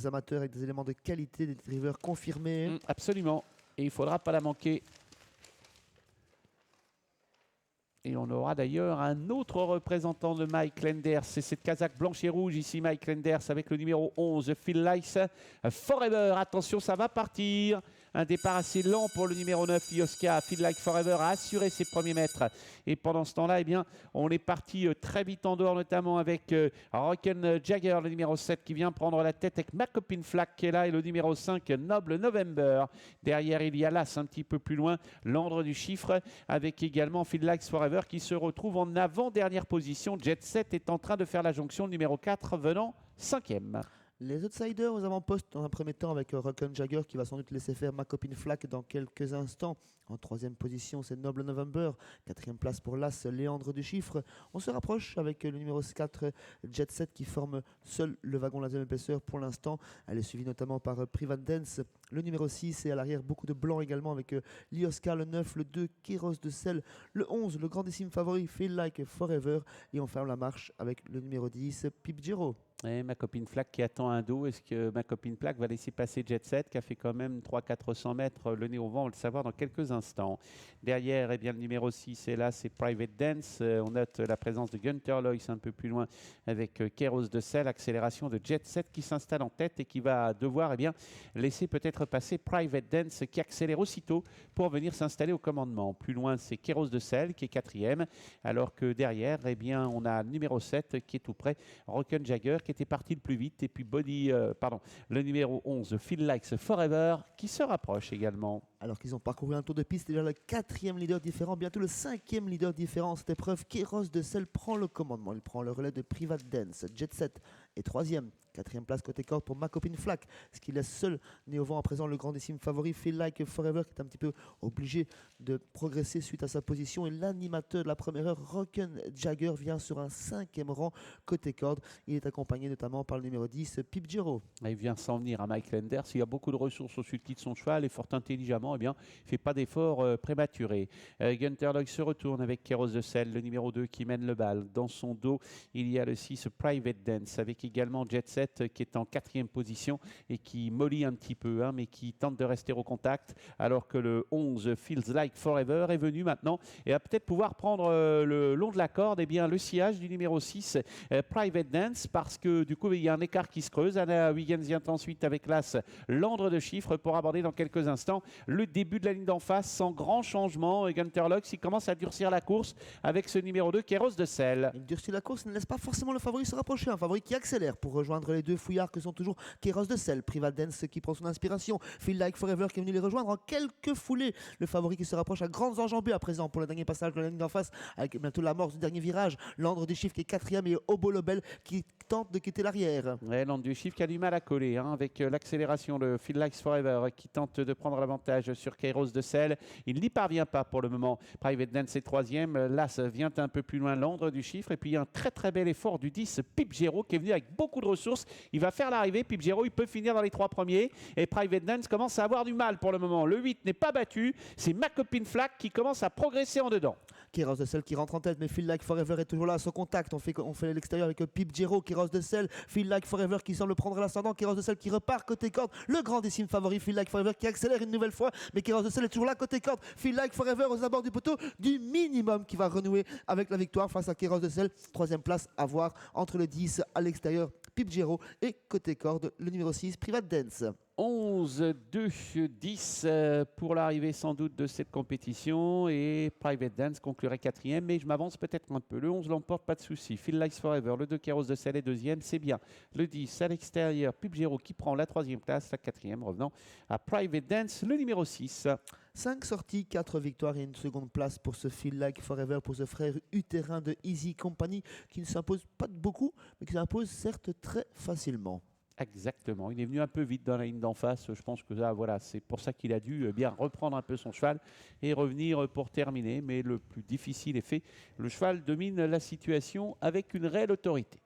amateurs avec des éléments de qualité, des drivers confirmés. Absolument. Et il ne faudra pas la manquer. Et on aura d'ailleurs un autre représentant de Mike Lenders. C'est cette casaque blanche et rouge ici, Mike Lenders, avec le numéro 11, Feel Like Forever. Attention, ça va partir. Un départ assez lent pour le numéro 9, Yoska. Feel Like Forever a assuré ses premiers mètres. Et pendant ce temps-là, eh bien, on est parti très vite en dehors, notamment avec Rocken Jagger, le numéro 7, qui vient prendre la tête avec Ma Copine Flack, qui est là, et le numéro 5, Noble November. Derrière, il y a l'As, un petit peu plus loin, l'Andre du Chiffre, avec également Feel Like Forever, qui se retrouve en avant-dernière position. Jet Set est en train de faire la jonction, le numéro 4 venant 5e. Les outsiders aux avant-postes dans un premier temps avec Rocken Jagger qui va sans doute laisser faire Ma Copine Flack dans quelques instants. En troisième position, c'est Noble November. Quatrième place pour l'As, Léandre du Chiffre. On se rapproche avec le numéro 4, Jet Set, qui forme seul le wagon la deuxième épaisseur pour l'instant. Elle est suivie notamment par Private Dance, le numéro 6, et à l'arrière beaucoup de blancs également avec Lioska, le 9, le 2, Kéros de Sel, le 11, le grandissime favori Feel Like Forever. Et on ferme la marche avec le numéro 10, Pip Gero. Et Ma Copine Flack qui attend un dos. Est-ce que Ma Copine Flack va laisser passer Jet Set, qui a fait quand même 300-400 mètres le nez au vent? On va le savoir dans quelques instants. Derrière, eh bien, le numéro 6 est là, c'est Private Dance. On note la présence de Gunter Loyce un peu plus loin avec Kéros de Sel. Accélération de Jet Set qui s'installe en tête et qui va devoir, eh bien, laisser peut-être passer Private Dance, qui accélère aussitôt pour venir s'installer au commandement. Plus loin, c'est Kéros de Sel qui est 4e, alors que derrière, eh bien, on a le numéro 7 qui est tout près, Rocken Jagger, qui était parti le plus vite, et puis le numéro 11, Feel Like Forever, qui se rapproche également. Alors qu'ils ont parcouru un tour de piste, déjà le 4e leader différent, bientôt le 5e leader différent. Cette épreuve, Kéros de Sel prend le commandement. Il prend le relais de Private Dance. Jet Set est 3e. 4e place côté corde pour Ma Copine Flack, ce qui laisse seul né au vent à présent le grandissime favori Feel Like Forever, qui est un petit peu obligé de progresser suite à sa position. Et l'animateur de la première heure, Rocken Jagger, vient sur un 5e rang côté corde. Il est accompagné notamment par le numéro 10, Pip Gero. Il vient s'en venir à Mike Lenders. Il y a beaucoup de ressources au sud de son cheval et fort intelligemment, eh bien, il ne fait pas d'efforts prématurés. Gunter Loyce se retourne avec Kéros de Sel, le numéro 2 qui mène le bal. Dans son dos, il y a le 6 Private Dance avec également Jet Set qui est en 4e position et qui mollit un petit peu, mais qui tente de rester au contact, alors que le 11 Feels Like Forever est venu maintenant et va peut-être pouvoir prendre le long de la corde, eh bien, le sillage du numéro 6 Private Dance, parce que du coup il y a un écart qui se creuse. Anna Huygens vient ensuite avec l'As, l'Andre de Chiffre, pour aborder dans quelques instants le début de la ligne d'en face sans grand changement. Et Gunter Loyce, il commence à durcir la course avec ce numéro 2 Kéros de Sel. Il durcit la course, ne laisse pas forcément le favori se rapprocher, un favori qui accélère pour rejoindre les deux fouillards que sont toujours Kéros de Sel, Private Dance qui prend son inspiration, Feel Like Forever qui est venu les rejoindre en quelques foulées. Le favori qui se rapproche à grandes enjambées à présent pour le dernier passage de la ligne d'en face, avec bientôt l'amorce du dernier virage. L'Andre des Chiffres qui est 4e et Obo Lobel qui tente de quitter l'arrière. Ouais, l'Andre du Chiffre qui a du mal à coller, avec l'accélération de Feel Like Forever qui tente de prendre l'avantage sur Kéros de Sel. Il n'y parvient pas pour le moment. Private Dance est 3e. L'As vient un peu plus loin, l'Andre du Chiffre. Et puis il y a un très très bel effort du 10 Pip Gero qui est venu avec beaucoup de ressources. Il va faire l'arrivée. Pip Gero, il peut finir dans les 3 premiers. Et Private Dance commence à avoir du mal pour le moment. Le 8 n'est pas battu. C'est Ma Copine Flack qui commence à progresser en dedans. Kéros de Sel qui rentre en tête, mais Feel Like Forever est toujours là à son contact. On fait l'extérieur avec Pip Gero, Kéros de Sel, Feel Like Forever qui semble prendre l'ascendant, Kéros de Sel qui repart côté corde, le grandissime favori Feel Like Forever qui accélère une nouvelle fois, mais Kéros de Sel est toujours là côté corde. Feel Like Forever aux abords du poteau du minimum qui va renouer avec la victoire face à Kéros de Sel. 3e place à voir entre le 10 à l'extérieur, Pip Gero, et côté corde, le numéro 6, Private Dance. 11, 2, 10 pour l'arrivée sans doute de cette compétition, et Private Dance conclurait 4e, mais je m'avance peut-être un peu. Le 11 l'emporte, pas de souci. Feel Like Forever, le 2 Kéros de Sel est 2e, c'est bien. Le 10 à l'extérieur, Pip Gero qui prend la 3e place, la 4e revenant à Private Dance, le numéro 6. 5 sorties, 4 victoires et une seconde place pour ce Feel Like Forever, pour ce frère utérin de Easy Company qui ne s'impose pas de beaucoup, mais qui s'impose certes très facilement. Exactement, il est venu un peu vite dans la ligne d'en face. Je pense que là, voilà, c'est pour ça qu'il a dû bien reprendre un peu son cheval et revenir pour terminer. Mais le plus difficile est fait. Le cheval domine la situation avec une réelle autorité.